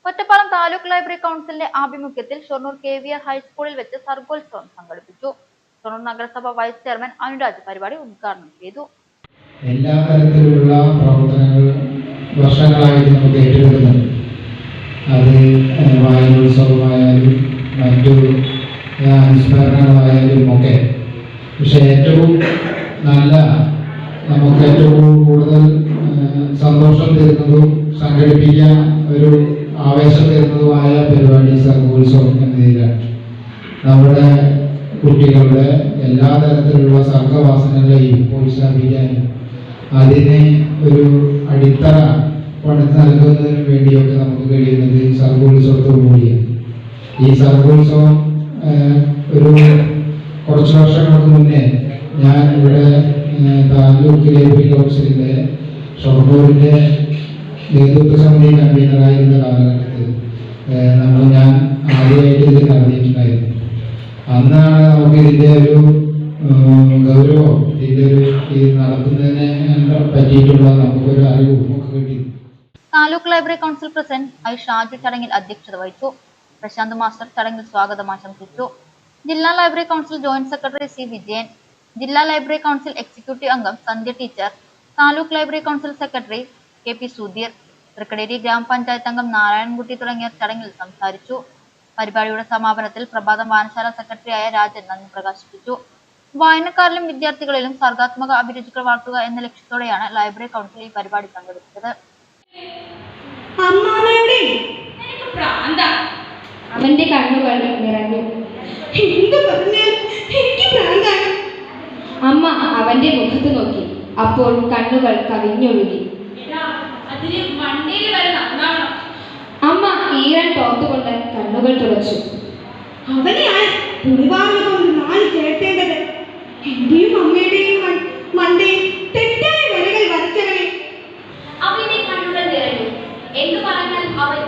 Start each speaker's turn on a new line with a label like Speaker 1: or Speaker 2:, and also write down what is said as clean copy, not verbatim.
Speaker 1: Ottapalam taluk library കൗൺസിലിന്റെ ആഭിമുഖ്യത്തിൽ Shoranur KVR ഹൈസ്കൂളിൽ വെച്ച് സർഗോത്സവം സംഘടിപ്പിച്ചു. ഷൊർണൂർ നഗരസഭ വൈസ് ചെയർമാൻ അനുരാജ് പരിപാടി ഉദ്ഘാടനം ചെയ്തു.
Speaker 2: എല്ലാ തരത്തിലുള്ള പ്രവർത്തനങ്ങൾ വർഷങ്ങളായി നമുക്ക് ഏറ്റെടുക്കുന്നുണ്ട്. അത് വായനോത്സവമായാലും മറ്റു അനുസ്മരണങ്ങളായാലും ഒക്കെ. പക്ഷെ ഏറ്റവും നല്ല നമുക്ക് ഏറ്റവും കൂടുതൽ സന്തോഷം തരുന്നതും സംഘടിപ്പിക്കാൻ ഒരു ആവേശം തരുന്നതുമായ പരിപാടി സർഗോത്സവം എന്നതിലാണ്. നമ്മുടെ കുട്ടികളുടെ എല്ലാ തരത്തിലുള്ള സർഗവാസനകളെയും പ്രോത്സാഹിപ്പിക്കാനും അതിനെ ഒരു അടിത്തറ പണിത് നൽകുന്നതിന് വേണ്ടിയൊക്കെ നമുക്ക് കഴിയുന്നത് സർഗോത്സവത്തോടുകൂടിയാണ്. ഈ സർഗോത്സവം ഒരു കുറച്ച് വർഷങ്ങൾക്ക് മുന്നേ ഞാൻ ഇവിടെ താലൂക്ക് ലൈബ്രറി കൗൺസിലിൻ്റെ ഷൊർണൂരിൻ്റെ നേതൃത്വ സമിതി കൺവീനറായിരുന്ന കാലഘട്ടത്തിൽ ഞാൻ ആദ്യമായിട്ട് ഇത് നടത്തിയിട്ടുണ്ടായിരുന്നു. അന്നാണ് നമുക്ക് ഇതിൻ്റെ ഒരു ഗൗരവം, ഇതിൻ്റെ ഒരു ഇത് നടത്തുന്നതിനെ പറ്റിയിട്ടുള്ള നമുക്കൊരു അറിവും ഒക്കെ കിട്ടി.
Speaker 1: Taluk library council president Shaju ചടങ്ങിൽ അധ്യക്ഷത വഹിച്ചു. പ്രശാന്ത് മാസ്റ്റർ ചടങ്ങിൽ സ്വാഗതം ആശംസിച്ചു. ജില്ലാ library council joint secretary C. Vijayan, ജില്ലാ ലൈബ്രറി കൗൺസിൽ എക്സിക്യൂട്ടീവ് അംഗം Sandhya teacher, taluk library council secretary KP Sudheer, Thrikkaderi ഗ്രാമപഞ്ചായത്ത് അംഗം നാരായണൻകുട്ടി തുടങ്ങിയവർ ചടങ്ങിൽ സംസാരിച്ചു. പരിപാടിയുടെ സമാപനത്തിൽ പ്രഭാതം വായനശാല സെക്രട്ടറിയായ രാജൻ നന്ദി പ്രകാശിപ്പിച്ചു. വായനക്കാരിലും വിദ്യാർത്ഥികളിലും സർഗാത്മക അഭിരുചികൾ വളർത്തുക എന്ന ലക്ഷ്യത്തോടെയാണ് ലൈബ്രറി കൗൺസിൽ ഈ പരിപാടി സംഘടിപ്പിച്ചത്.
Speaker 3: അവന്റെ കണ്ണുകൾ നിറഞ്ഞു. അമ്മ അവന്റെ മുഖത്ത് നോക്കി. അപ്പോൾ കണ്ണുകൾ കവിഞ്ഞൊഴുകി. അമ്മ ഈറൻ തോർത്തുകൊണ്ട് കണ്ണുകൾ തുടച്ചു.
Speaker 4: അവനെയാണ് പുളിവാറുകൊണ്ട് നാല് ചേർത്തേണ്ടത്. എന്റെയും അമ്മയുടെയും മണ്ടയിൽ തെറ്റായ വരകൾ വരച്ചവനെ.
Speaker 3: അവന്റെ കണ്ണുകൾ നിറഞ്ഞു എന്ന് പറഞ്ഞാൽ അവൻ